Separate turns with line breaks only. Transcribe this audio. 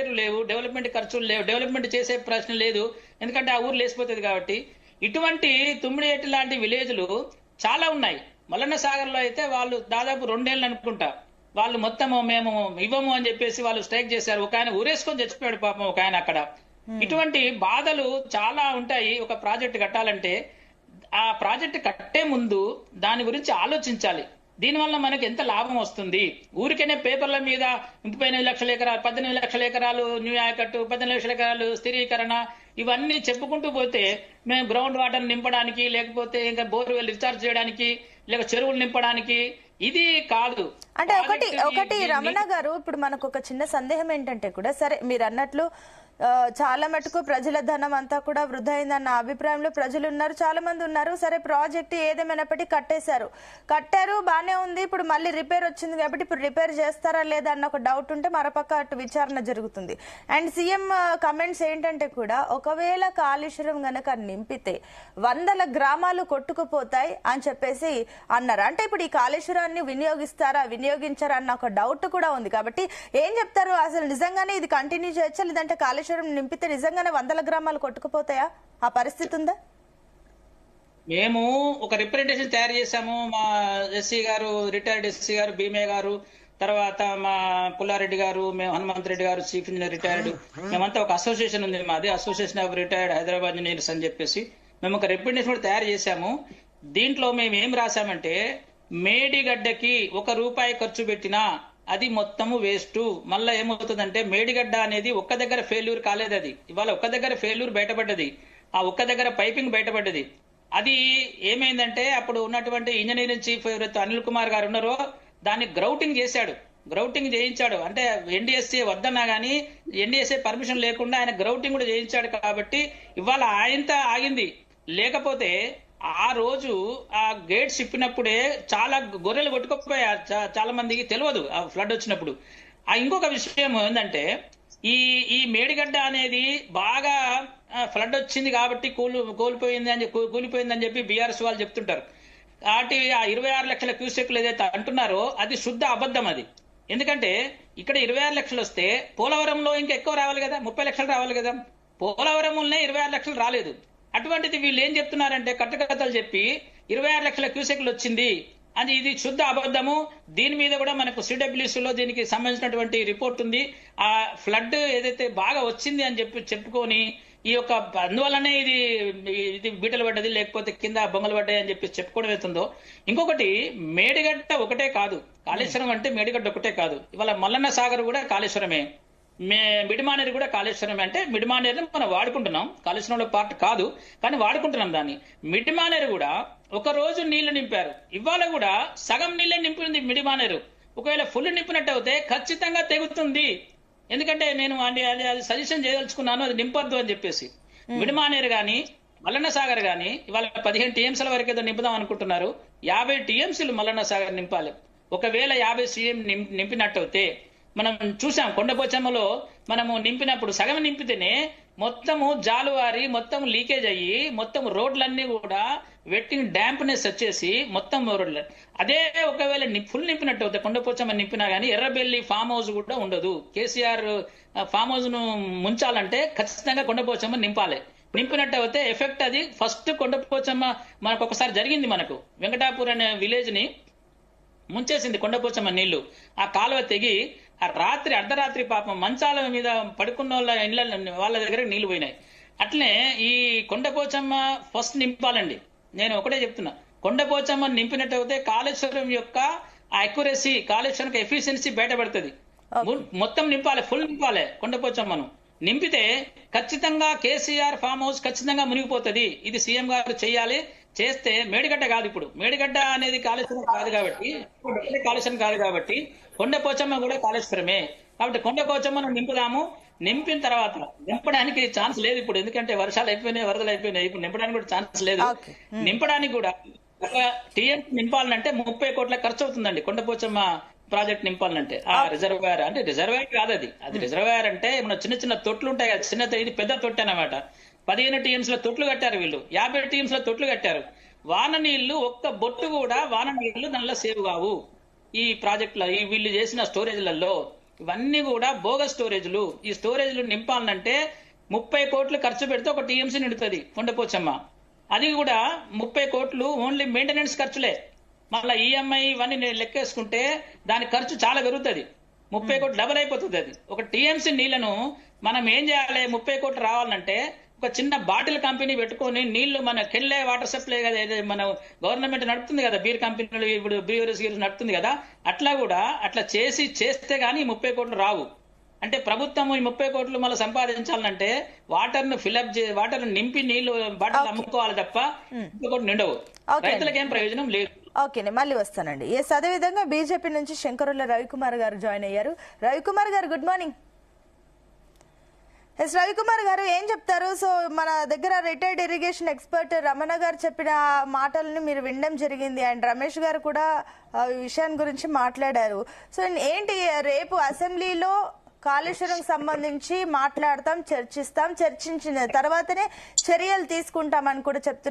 Software లేవు, development ఖర్చులు లేవు, డెవలప్మెంట్ చేసే ప్రశ్న లేదు, ఎందుకంటే ఆ ఊరు లేసిపోతుంది కాబట్టి. ఇటువంటి తుమ్మిడియేటి లాంటి విలేజ్లు చాలా ఉన్నాయి. మల్లన్న సాగర్ లో అయితే వాళ్ళు దాదాపు 2 ఏళ్ళు అనుకుంటా, వాళ్ళు మొత్తము మేము ఇవ్వము అని చెప్పేసి వాళ్ళు స్ట్రైక్ చేశారు. ఒక ఆయన ఊరేసుకొని చచ్చిపోయాడు పాపం ఒక ఆయన అక్కడ. ఇటువంటి బాధలు చాలా ఉంటాయి. ఒక ప్రాజెక్ట్ కట్టాలంటే ఆ ప్రాజెక్ట్ కట్టే ముందు దాని గురించి ఆలోచించాలి. దీనివల్ల మనకు ఎంత లాభం వస్తుంది. ఊరికేనే పేపర్ల మీద 38 లక్షల ఎకరాలు, 18 లక్షల ఎకరాలు న్యూ ఆయకట్టు, 18 లక్షల ఎకరాలు స్థిరీకరణ, ఇవన్నీ చెప్పుకుంటూ పోతే మేము గ్రౌండ్ వాటర్ నింపడానికి, లేకపోతే ఇంకా బోర్వెల్ రీఛార్జ్ చేయడానికి, లేక చెరువులు నింపడానికి ఇది కాదు.
అంటే ఒకటి రమణ గారు, ఇప్పుడు మనకు ఒక చిన్న సందేహం ఏంటంటే కూడా, సరే మీరు అన్నట్లు చాలా మటుకు ప్రజల ధనం అంతా కూడా వృధా అయిందన్న అభిప్రాయంలో ప్రజలు ఉన్నారు, చాలా మంది ఉన్నారు. సరే ప్రాజెక్ట్ ఏదేమైనప్పటికీ కట్టారు బానే ఉంది, ఇప్పుడు మళ్ళీ రిపేర్ వచ్చింది కాబట్టి ఇప్పుడు రిపేర్ చేస్తారా లేదా అన్న ఒక డౌట్ ఉంటే మరోపక్క అటు విచారణ జరుగుతుంది. అండ్ సీఎం కమెంట్స్ ఏంటంటే కూడా, ఒకవేళ కాళేశ్వరం గనక నింపితే 100 గ్రామాలు కొట్టుకుపోతాయి అని చెప్పేసి అన్నారు. అంటే ఇప్పుడు ఈ కాళేశ్వరాన్ని వినియోగించారా అన్న ఒక డౌట్ కూడా ఉంది. కాబట్టి ఏం చెప్తారు, అసలు నిజంగానే ఇది కంటిన్యూ చేయొచ్చా, లేదంటే కాళేశ్వరం నింపితే నిజంగానే 100 గ్రామాలు కొట్టుకుపోతాయా, ఆ పరిస్థితి ఉందా?
మేము ఒక రిప్రజెంటేషన్ తయారు చేశాము. మా ఎస్సీ గారు, రిటైర్డ్ ఎస్సీ గారు భీమే గారు, తర్వాత మా పుల్లారెడ్డి గారు, మేము హనుమంత్ రెడ్డి గారు చీఫ్ ఇంజనీర్ రిటైర్డ్, మేమంతా ఒక అసోసియేషన్ ఉంది మాది, association of retired Hyderabad engineers అని చెప్పేసి మేము ఒక రిప్రజెంటేషన్ తయారు చేశాము. దీంట్లో మేము ఏం రాశామంటే, మేడిగడ్డకి 1 రూపాయి ఖర్చు పెట్టినా అది మొత్తము వేస్ట్. మళ్ళా ఏమవుతుందంటే, మేడిగడ్డ అనేది ఒక్క దగ్గర ఫెయిల్యూర్ కాలేదు, అది ఇవాళ ఒక్క దగ్గర ఫెయిల్యూర్ బయటపడ్డది, ఆ ఒక్క దగ్గర పైపింగ్ బయటపడ్డది. అది ఏమైందంటే, అప్పుడు ఉన్నటువంటి ఇంజనీరింగ్ చీఫ్ ఎవరైతే అనిల్ కుమార్ గారు ఉన్నారో దాన్ని గ్రౌటింగ్ చేయించాడు. అంటే ఎన్డీఎస్ఏ వద్దన్నా గానీ ఎన్డీఎస్ఏ పర్మిషన్ లేకుండా ఆయన గ్రౌటింగ్ కూడా చేయించాడు. కాబట్టి ఇవాళ ఆయనతో ఆగింది. లేకపోతే ఆ రోజు ఆ గేట్స్ ఇప్పినప్పుడే చాలా గొర్రెలు కొట్టుకోపోయాయి. చాలా మందికి తెలియదు ఆ ఫ్లడ్ వచ్చినప్పుడు. ఇంకొక విషయం ఏంటంటే, ఈ మేడిగడ్డ అనేది బాగా ఫ్లడ్ వచ్చింది కాబట్టి కూలిపోయిందని చెప్పి బీఆర్ఎస్ వాళ్ళు చెప్తుంటారు. కాబట్టి ఆ 26 లక్షల క్యూసెక్లు ఏదైతే అంటున్నారో అది శుద్ధ అబద్ధం. అది ఎందుకంటే ఇక్కడ 26 లక్షలు వస్తే పోలవరంలో ఇంకా ఎక్కువ రావాలి కదా, 30 లక్షలు రావాలి కదా. పోలవరంలోనే 26 లక్షలు రాలేదు. అటువంటిది వీళ్ళు ఏం చెప్తున్నారంటే, కట్టుకథలు చెప్పి 26 లక్షల క్యూసెక్లు వచ్చింది అది, ఇది శుద్ధ అబద్ధము. దీని మీద కూడా మనకు సిడబ్ల్యూసీలో దీనికి సంబంధించినటువంటి రిపోర్ట్ ఉంది. ఆ ఫ్లడ్ ఏదైతే బాగా వచ్చింది అని చెప్పుకొని ఈ యొక్క అందువల్లనే ఇది బీటలు పడ్డది, లేకపోతే కింద బొంగలు పడ్డాయి అని చెప్పి చెప్పుకోవడం అవుతుందో. ఇంకొకటి, మేడిగడ్డ ఒకటే కాదు, కాళేశ్వరం అంటే మేడిగడ్డ ఒకటే కాదు, ఇవాళ మల్లన్న సాగర్ కూడా కాళేశ్వరమే, మిడిమానేరు కూడా కాళేశ్వరం. అంటే మిడిమానేరుని మనం వాడుకుంటున్నాం, కాళేశ్వరంలో పార్ట్ కాదు కానీ వాడుకుంటున్నాం దాన్ని. మిడిమానేరు కూడా ఒక రోజు నీళ్లు నింపారు, ఇవాళ కూడా సగం నీళ్ళే నింపింది మిడిమానేరు. ఒకవేళ ఫుల్ నింపినట్టు అయితే ఖచ్చితంగా తెగుతుంది. ఎందుకంటే నేను అది సజెషన్ చేయదలుచుకున్నాను, అది నింపొద్దు అని చెప్పేసి. మిడిమానేరు గాని మల్లన్న సాగర్ గాని ఇవాళ 15 టీఎంసీల వరకు ఏదో నింపుదాం అనుకుంటున్నారు. 50 టీఎంసీలు మల్లన్న సాగర్ నింపాలి. ఒకవేళ 50 సీఎం నింపినట్టయితే, మనం చూసాం కొండపోచమ్మలో మనము నింపినప్పుడు సగం నింపితేనే మొత్తము జాలువారి మొత్తం లీకేజ్ అయ్యి మొత్తం రోడ్లన్నీ కూడా వెట్టింగ్ డ్యాంప్నెస్ వచ్చేసి మొత్తం రోడ్లు. అదే ఒకవేళ ఫుల్ నింపినట్టు అవుతాయి, కొండపోచమ్మ నింపినా గానీ ఎర్రబెల్లి ఫామ్ హౌస్ కూడా ఉండదు. కేసీఆర్ ఫామ్ హౌస్ ను ముంచాలంటే ఖచ్చితంగా కొండపోచమ్మ నింపాలి. నింపినట్టు అయితే ఎఫెక్ట్ అది ఫస్ట్ కొండపోచమ్మ మనకు ఒకసారి జరిగింది. మనకు వెంకటాపూర్ అనే విలేజ్ ని ముంచేసింది కొండపోచమ్మ నీళ్లు. ఆ కాలువ తెగి ఆ రాత్రి అర్ధరాత్రి పాపం మంచాల మీద పడుకున్న వాళ్ళ దగ్గర నీళ్లు పోయినాయి. అట్లనే ఈ కొండపోచమ్మ ఫస్ట్ నింపాలండి. నేను ఒకటే చెప్తున్నా, కొండపోచమ్మ నింపినట్టు అయితే కాళేశ్వరం యొక్క అక్యురసీ, కాళేశ్వరం ఎఫిషియన్సీ బయటపడుతుంది. మొత్తం నింపాలి, ఫుల్ నింపాలి. కొండపోచమ్మను నింపితే ఖచ్చితంగా కేసీఆర్ ఫామ్ హౌస్ ఖచ్చితంగా మునిగిపోతుంది. ఇది సీఎం గారు చేయాలి. చేస్తే మేడిగడ్డ కాదు, ఇప్పుడు మేడిగడ్డ అనేది కాళేశ్వరం కాదు కాబట్టి కొండపోచమ్మ కూడా కాళేశ్వరమే. కాబట్టి కొండపోచమ్మను నింపుదాము. నింపిన తర్వాత నింపడానికి ఛాన్స్ లేదు ఇప్పుడు, ఎందుకంటే వర్షాలు అయిపోయినాయి, వరదలు అయిపోయినాయి. ఇప్పుడు నింపడానికి కూడా ఛాన్స్ లేదు. నింపడానికి కూడా ఒక టీఎంసీ నింపాలంటే 30 కోట్ల ఖర్చు అవుతుందండి. కొండపోచమ్మ ప్రాజెక్ట్ నింపాలంటే ఆ రిజర్వాయర్, అంటే రిజర్వాయర్ కాదు అది రిజర్వాయర్ అంటే మన చిన్న చిన్న తొట్లు ఉంటాయి కదా, చిన్న ఇది పెద్ద తొట్టి అన్నమాట. 15 టీఎంసీల తొట్లు కట్టారు వీళ్ళు, 50 టీఎంసీల తొట్లు కట్టారు. వాన నీళ్లు ఒక్క బొట్టు కూడా వాన నీళ్లు దానిలో సేవ్ కావు ఈ ప్రాజెక్టులో, ఈ వీళ్ళు చేసిన స్టోరేజ్లలో. ఇవన్నీ కూడా బోగస్ స్టోరేజ్లు. ఈ స్టోరేజ్లు నింపాలంటే 30 కోట్లు ఖర్చు పెడితే ఒక టీఎంసీ నిండుతుంది కొండపోచమ్మ. అది కూడా 30 కోట్లు ఓన్లీ మెయింటెనెన్స్ ఖర్చులే. మళ్ళీ ఈఎంఐ ఇవన్నీ నేను లెక్కేసుకుంటే దాని ఖర్చు చాలా పెరుగుతుంది. 30 కోట్లు డబల్ అయిపోతుంది. అది ఒక టీఎంసీ నీళ్లను మనం ఏం చేయాలి? 30 కోట్లు రావాలంటే ఒక చిన్న బాటిల్ కంపెనీ పెట్టుకొని నీళ్లు మన కెళ్ళే వాటర్ సప్లై కదా మన గవర్నమెంట్ నడుపుతుంది కదా, బీర్ కంపెనీలు ఇప్పుడు బ్రీవరీస్ నడుపుతుంది కదా, అట్లా కూడా అట్లా చేస్తే గానీ 30 కోట్లు రావు. అంటే ప్రభుత్వం ఈ 30 కోట్లు మళ్ళీ సంపాదించాలంటే వాటర్ ను ఫిల్అప్ వాటర్ నింపి నీళ్లు బాటిల్ అమ్ముకోవాలి తప్ప 30 కోట్లు నిండవు. రైతులకేం ప్రయోజనం లేదు.
ఓకే, మళ్ళీ వస్తానండి. ఎస్, అదేవిధంగా బీజేపీ నుంచి శంకరుల రవికుమార్ గారు జాయిన్ అయ్యారు. రవికుమార్ గారు గుడ్ మార్నింగ్. ఎస్ రవికుమార్ గారు ఏం చెప్తారు? సో మన దగ్గర రిటైర్డ్ ఇరిగేషన్ ఎక్స్పర్ట్ రమణ గారు చెప్పిన మాటలను మీరు వినడం జరిగింది, అండ్ రమేష్ గారు కూడా ఈ విషయాన్ని గురించి మాట్లాడారు. సో ఏంటి రేపు అసెంబ్లీలో కాళేశ్వరం సంబంధించి మాట్లాడతాం, చర్చిస్తాం, చర్చించిన తర్వాతనే చర్యలు తీసుకుంటామని కూడా చెప్తున్నారు.